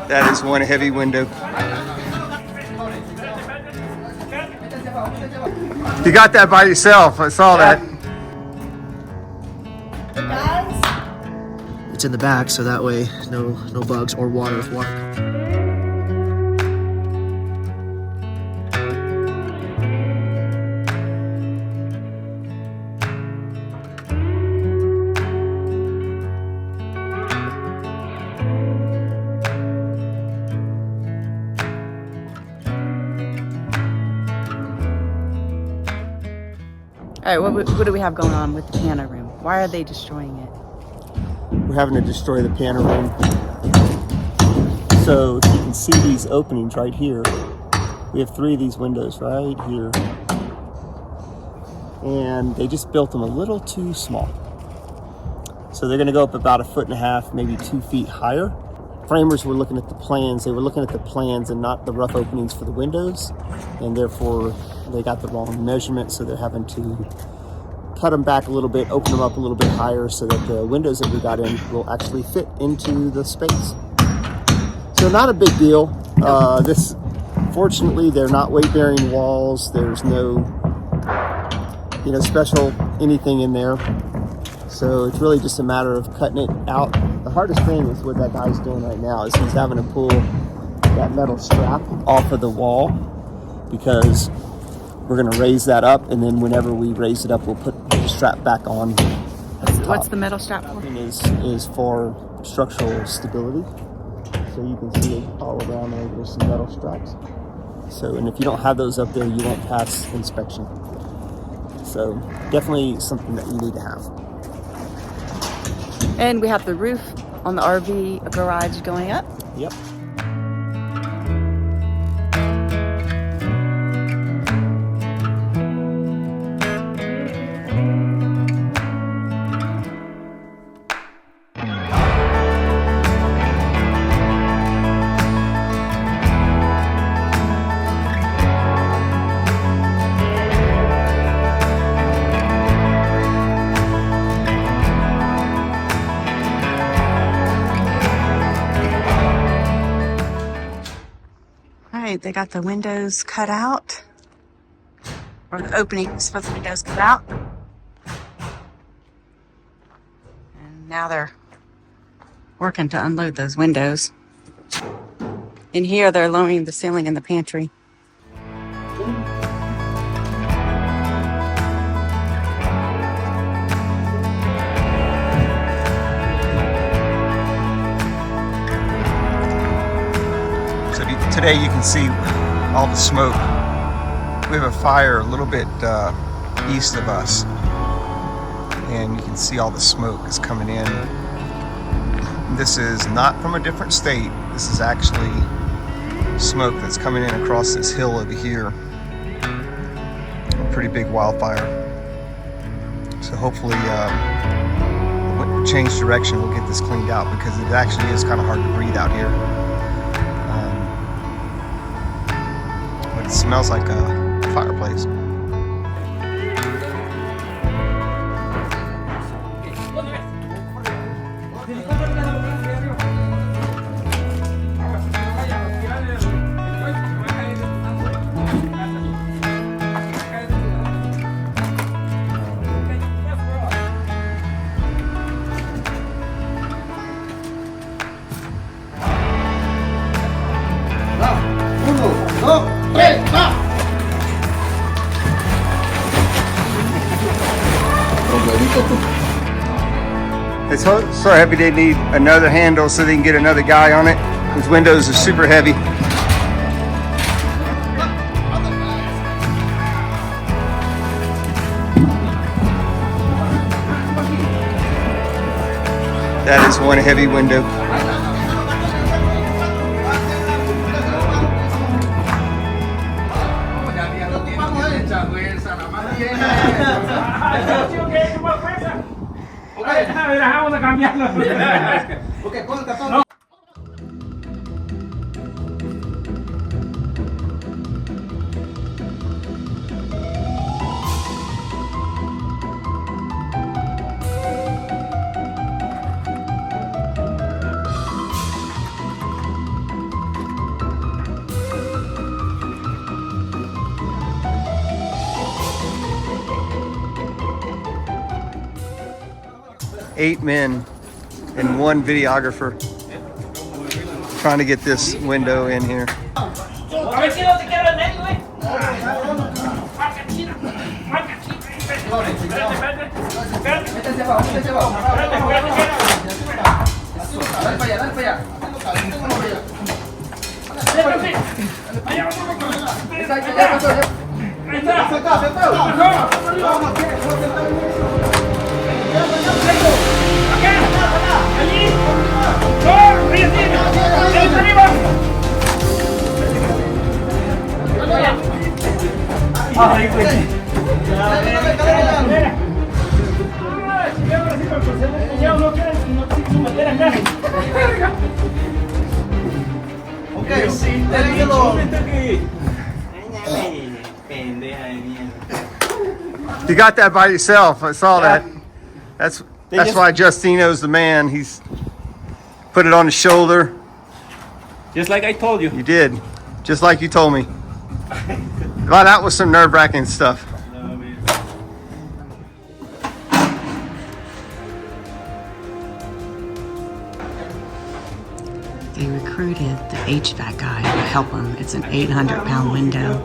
That is one heavy window. You got that by yourself. I saw that. It's in the back, so that way no bugs or water if water comes. All right, what do we have going on with the piano room? Why are they destroying it? We're having to destroy the piano room. So you can see these openings right here. We have 3 of these windows right here. And they just built them a little too small. So they're gonna go up about 1.5 feet, maybe 2 feet higher. Framers were looking at the plans. They were looking at the plans and not the rough openings for the windows. And therefore they got the wrong measurement. So they're having to cut them back a little bit, open them up a little bit higher so that the windows that we got in will actually fit into the space. So not a big deal. This, fortunately, they're not weight-bearing walls. There's no, special anything in there. So it's really just a matter of cutting it out. The hardest thing is what that guy's doing right now is he's having to pull that metal strap off of the wall because we're going to raise that up, and then whenever we raise it up, we'll put the strap back on. What's the metal strap for? Is for structural stability. So you can see it all around there. There's some metal straps. So, and if you don't have those up there, you won't pass inspection. So definitely something that you need to have. And we have the roof on the RV garage going up. Yep. They got the windows cut out, or the openings for the windows cut out. And now they're working to unload those windows. In here, they're lowering the ceiling in the pantry. Today you can see all the smoke. We have a fire a little bit east of us, and you can see all the smoke is coming in. This is not from a different state. This is actually smoke that's coming in across this hill over here. A pretty big wildfire. So hopefully we'll change direction, we'll get this cleaned out, because it actually is kind of hard to breathe out here. It smells like a fireplace. It's so heavy they need another handle so they can get another guy on it. These windows are super heavy. That is one heavy window. Vamos a cambiarlo. 8 men and 1 videographer trying to get this window in here. A ver si no te queda en medio, güey. Marca china. Marca china. Espérate. Dale para allá. Allá vamos. Ahí está. Allí. No, ahí arriba. Ay, güey. Okay, sí, tranquilo. You got that by yourself. I saw that. That's why Justino's the man. He's put it on his shoulder. Just like I told you. You did, just like you told me. Well, that was some nerve-wracking stuff. They recruited the HVAC guy to help them. It's an 800-pound window.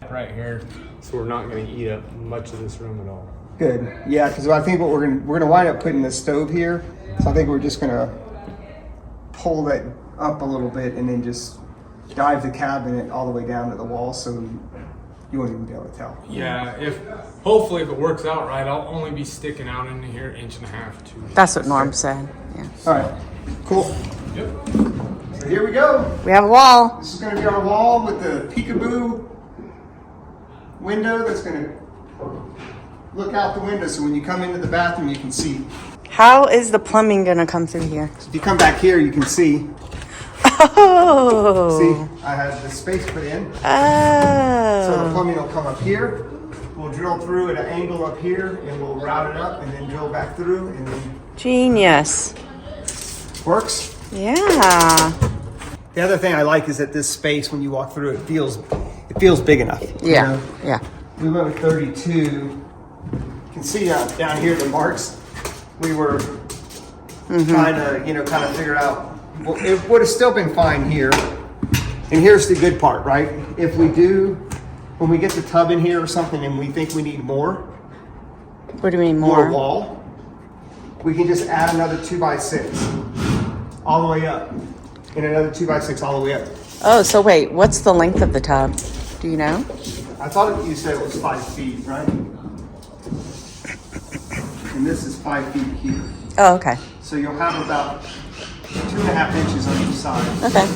Right here, so we're not going to eat up much of this room at all. Good. Yeah, because I think what we're gonna wind up putting the stove here. So I think we're just gonna pull that up a little bit and then just dive the cabinet all the way down to the wall, so you won't even be able to tell. Yeah, hopefully if it works out right, I'll only be sticking out into here 1.5 inches, 2 inches. That's what Norm said. Yeah. All right. Cool. Yep. So here we go. We have a wall. This is going to be our wall with the peekaboo window that's going to look out the window, so when you come into the bathroom you can see. How is the plumbing gonna come through here? So if you come back here you can see. Oh. See, I have the space put in. So the Oh. plumbing will come up here. We'll drill through at an angle up here and we'll route it up and then drill back through and then Genius. works. Yeah. The other thing I like is that this space, when you walk through, it feels big enough. you Yeah. know? Yeah. We went with 32. You can see down here the marks. We were trying to, kind of figure out. Well, it would have still been fine here. And here's the good part, right? If we do, when we get the tub in here or something, and we think we need more What do you mean more more? wall, we can just add another 2x6 all the way up, and another 2x6 all the way up. Oh, so wait, what's the length of the tub? Do you know? I thought you said it was 5 feet, right? And this is 5 feet here. Oh, okay. So you'll have about 2.5 inches on each side. Okay.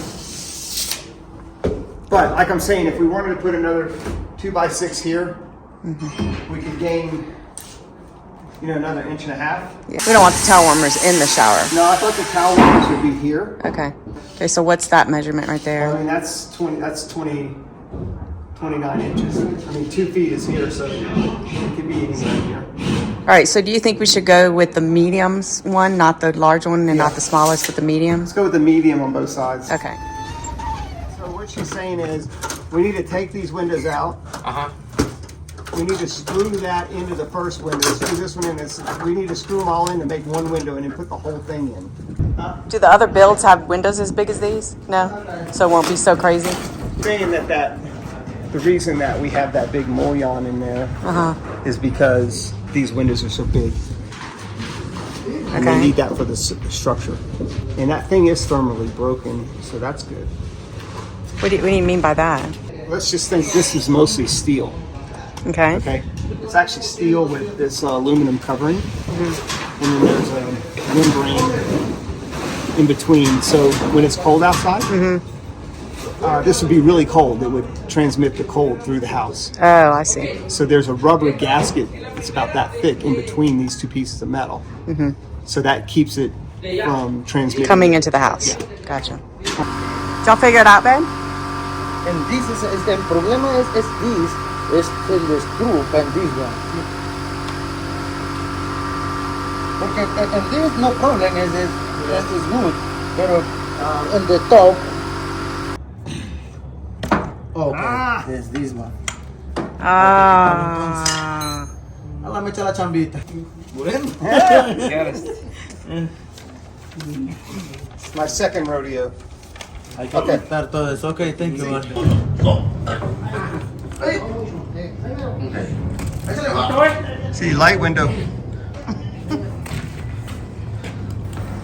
But like I'm saying, if we wanted to put another 2x6 here, we could gain, another 1.5 inches. Yeah. We don't want the towel warmers in the shower. No, I thought the towel warmers would be here. Okay. Okay, so what's that measurement right I there? mean, that's 29 inches. I mean, 2 feet is here, so it could be anywhere here. All right, so do you think we should go with the mediums one, not the large one and not the smallest, but the mediums? Let's go with the medium on both sides. Okay. So what she's saying is, we need to take these windows out. We need to screw that into the first window. Screw this one in. We need to screw them all in to make one window and then put the whole thing in. Do the other builds have windows as big as these? No? So it won't be so crazy? Saying that the reason that we have that big mullion in there is because these windows are so big. And they Okay. need that for the structure. And that thing is thermally broken, so that's good. What do you mean by that? Let's just think this is mostly steel. Okay. Okay, it's actually steel with this aluminum covering, and then there's a membrane in between. So when it's cold outside, this would be really cold. It would transmit the cold through the house. Oh, I see. So there's a rubber gasket that's about that thick in between these two pieces of metal. So that keeps it from transmitting. Coming into the house. Yeah. Gotcha. Did y'all figure it out, babe? And this is el problema es this, es el screw and this one. Porque en this no problem, es good. Pero in the top. Oh, okay. There's this one. Ah. Alam me echa la chambita. It's my second rodeo. Hay que quitar todo eso. Okay, thank you, man. See, light window.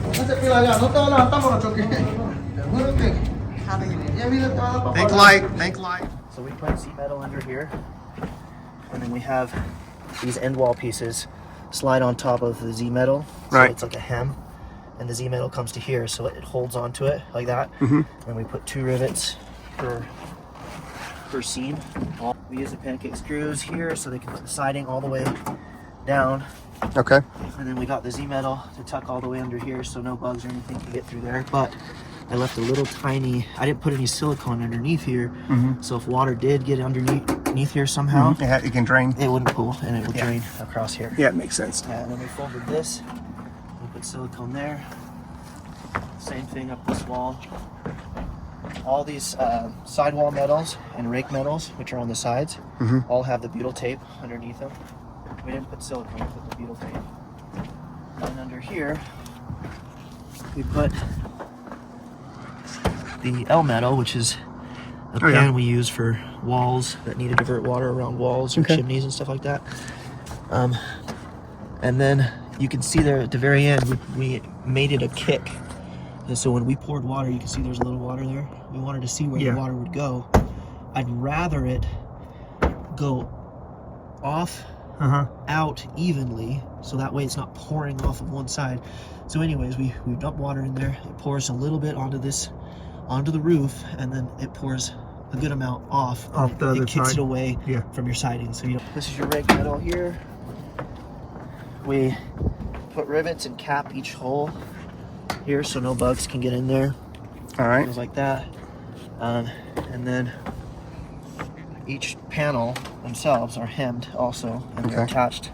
No se pila allá, no te levantamos los choques. Think light, think light. So we put Z-metal under here, and then we have these end wall pieces slide on top of the Z-metal. So Right. it's like a hem, and the Z-metal comes to here, so it holds onto it like that. And we put 2 rivets per seam. We use the pancake screws here so they can put the siding all the way down. Okay. And then we got the Z-metal to tuck all the way under here so no bugs or anything can get through there. But I left a little tiny, I didn't put any silicone underneath here. So if water did get underneath here somehow, Yeah, it can drain. it wouldn't pool and it would drain across here. Yeah, it makes sense. And then we folded this, we put silicone there. Same thing up this wall. All these sidewall metals and rake metals, which are on the sides, all have the butyl tape underneath them. We didn't put silicone, we put the butyl tape. And under here, we put the L metal, which is a pan we use for walls that need to divert water around walls or chimneys and stuff like that. And then you can see there at the very end, we made it a kick. And so when we poured water, you can see there's a little water there. We wanted to see where the water would go. I'd rather it go off, out evenly, so that way it's not pouring off of one side. So anyways, we dump water in there. It pours a little bit onto the roof, and then it pours a good amount off the other it kicks side. it away from your siding. So this is your rake metal here. We put rivets and cap each hole here so no bugs can get in there. All right. Things like that. And then each panel themselves are hemmed also, and they're attached,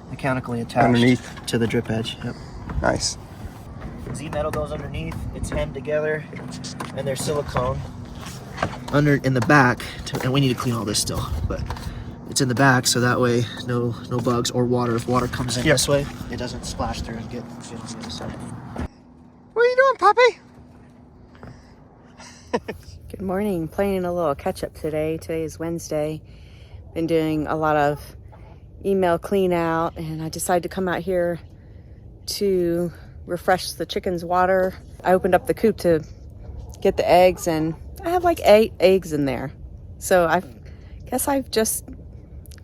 mechanically attached Underneath. to the drip edge. Yep. Nice. Z-metal goes underneath, it's hemmed together, and there's silicone in the back, and we need to clean all this still, but it's in the back so that way no bugs or water. If water comes in this way, it doesn't splash through and get on the other side. What are you doing, puppy? Good morning. Playing a little catch up today. Today is Wednesday. Been doing a lot of email clean out, and I decided to come out here to refresh the chickens' water. I opened up the coop to get the eggs, and I have like 8 eggs in there. So I guess I've just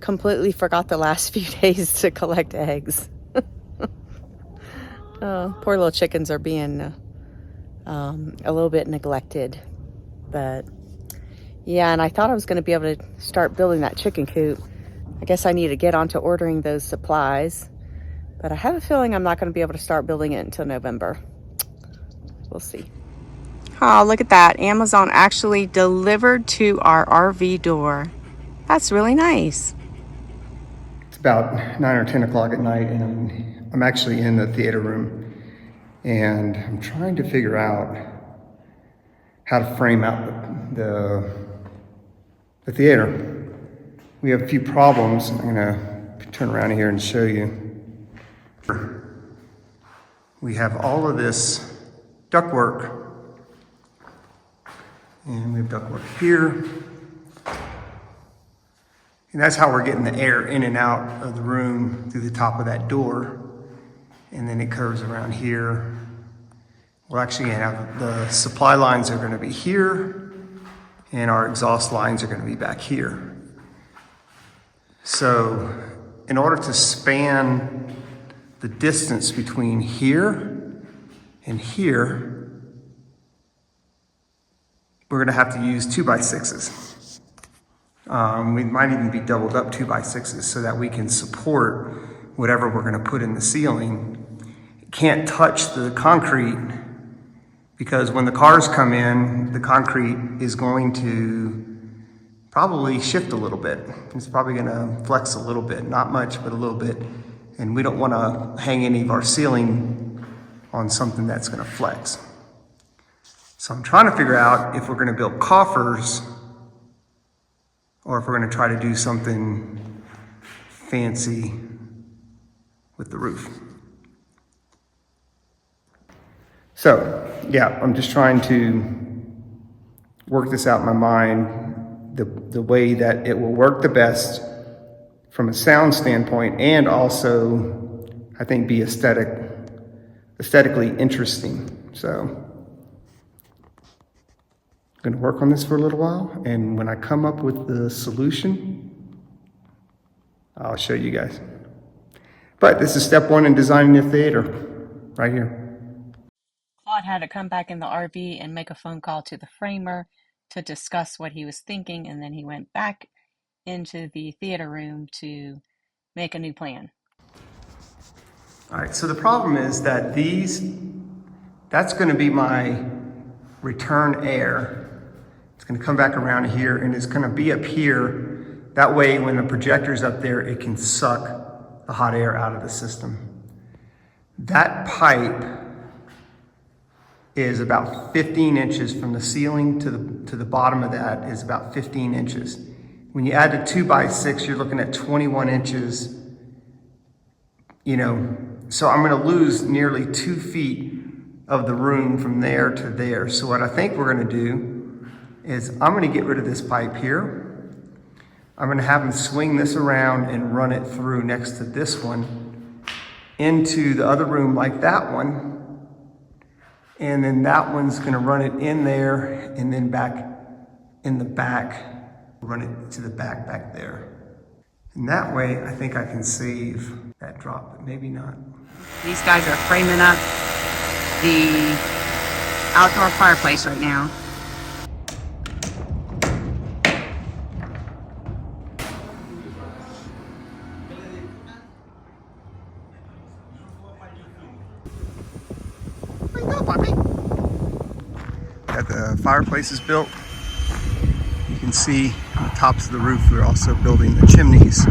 completely forgot the last few days to collect eggs. Oh, poor little chickens are being a little bit neglected. But yeah, and I thought I was going to be able to start building that chicken coop. I guess I need to get onto ordering those supplies. But I have a feeling I'm not going to be able to start building it until November. We'll see. Oh, look at that. Amazon actually delivered to our RV door. That's really nice. It's about 9 or 10 o'clock at night, and I'm actually in the theater room, and I'm trying to figure out how to frame out the theater. We have a few problems. I'm gonna turn around here and show you. We have all of this ductwork, and we have ductwork here. And that's how we're getting the air in and out of the room through the top of that door. And then it curves around here. We're actually gonna have the supply lines are gonna be here, and our exhaust lines are gonna be back here. So in order to span the distance between here and here, we're gonna have to use 2x6s. We might even be doubled up 2x6s so that we can support whatever we're gonna put in the ceiling. It can't touch the concrete, because when the cars come in, the concrete is going to probably shift a little bit. It's probably gonna flex a little bit, not much, but a little bit. And we don't want to hang any of our ceiling on something that's going to flex. So I'm trying to figure out if we're going to build coffers or if we're going to try to do something fancy with the roof. So, yeah, I'm just trying to work this out in my mind, the way that it will work the best from a sound standpoint, and also, I think, be aesthetically interesting. So, I'm going to work on this for a little while, and when I come up with the solution, I'll show you guys. But this is step one in designing a theater, right here. Claude had to come back in the RV and make a phone call to the framer to discuss what he was thinking, and then he went back into the theater room to make a new plan. All right, so the problem is that that's going to be my return air. It's going to come back around here, and it's going to be up here. That way, when the projector's up there, it can suck the hot air out of the system. That pipe is about 15 inches from the ceiling to the bottom of that is about 15 inches. When you add the 2x6, you're looking at 21 inches, so I'm going to lose nearly 2 feet of the room from there to there. So what I think we're going to do is I'm going to get rid of this pipe here. I'm going to have him swing this around and run it through next to this one into the other room like that one. And then that one's going to run it in there and then back in the back, run it to the back there. And that way, I think I can save that drop, but maybe not. These guys are framing up the outdoor fireplace right now. Where you go, puppy? Got the fireplaces built. You can see on the tops of the roof, we're also building the chimneys.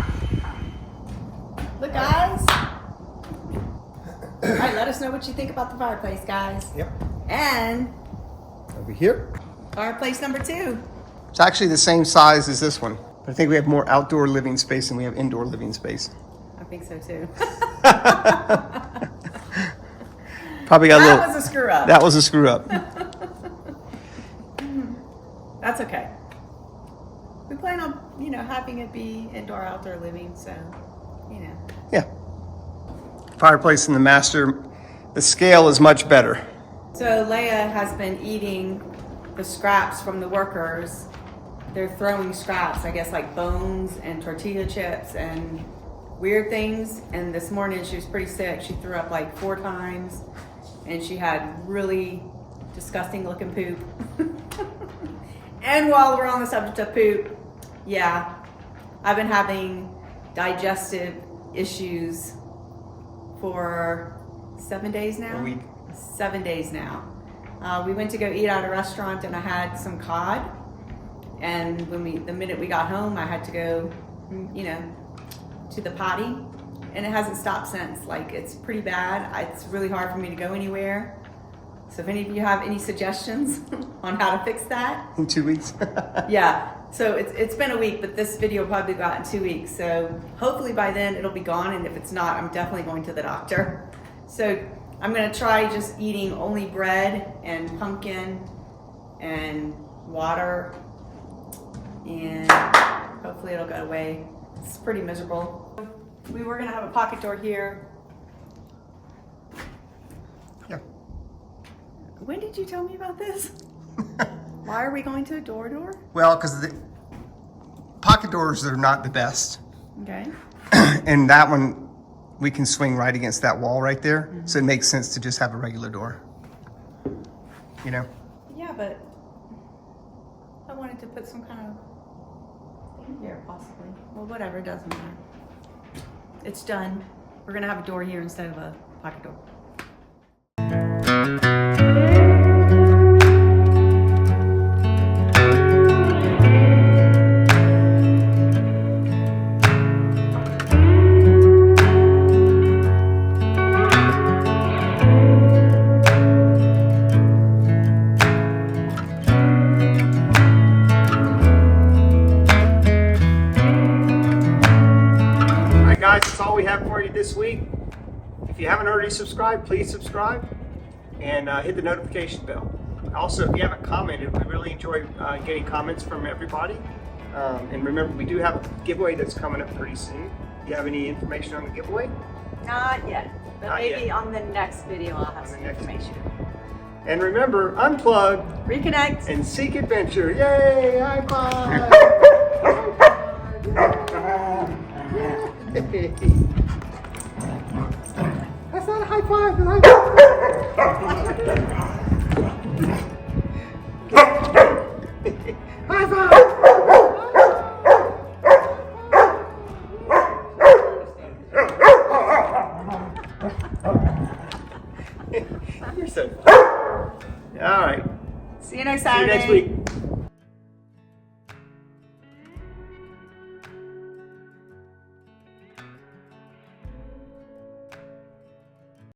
Look, guys. All right, let us know what you think about the fireplace, guys. Yep. And Over here. fireplace number 2. It's actually the same size as this one, but I think we have more outdoor living space than we have indoor living space. I think so too. Probably got That was a screw up. That was a screw up. That's okay. We plan on, having it be indoor, outdoor living, so, Yeah. Fireplace in the master, the scale is much better. So Leia has been eating the scraps from the workers. They're throwing scraps, I guess, like bones and tortilla chips and weird things. And this morning she was pretty sick. She threw up like 4 times and she had really disgusting looking poop. And while we're on the subject of poop, yeah, I've been having digestive issues for 7 days now. A week. 7 days now. We went to go eat at a restaurant and I had some cod. And the minute we got home, I had to go, to the potty. And it hasn't stopped since. Like, it's pretty bad. It's really hard for me to go anywhere. So if any of you have any suggestions on how to fix that. In 2 weeks. Yeah. So it's been a week, but this video will probably go out in 2 weeks. So hopefully by then it'll be gone. And if it's not, I'm definitely going to the doctor. So I'm going to try just eating only bread and pumpkin and water. And hopefully it'll go away. It's pretty miserable. We were going to have a pocket door here. Yeah. When did you tell me about this? Why are we going to a door? Well, because the pocket doors are not the best. Okay. And that one, we can swing right against that wall right there. Mm-hmm. So it makes sense to just have a regular door. Yeah, but I wanted to put some kind of thing here, possibly. Well, whatever, it doesn't matter. It's done. We're going to have a door here instead of a pocket door. if you haven't already subscribed, please subscribe and hit the notification bell. Also, if you haven't commented, we really enjoy getting comments from everybody. And remember, we do have a giveaway that's coming up pretty soon. Do you have any information on the giveaway? Not yet, but Not maybe yet. on the next video I'll have On the some next information. And remember, unplug Reconnect. and seek adventure. Yay! High five! That's not a high five. That's high five! You're so. All right. See you next See you Saturday. next week.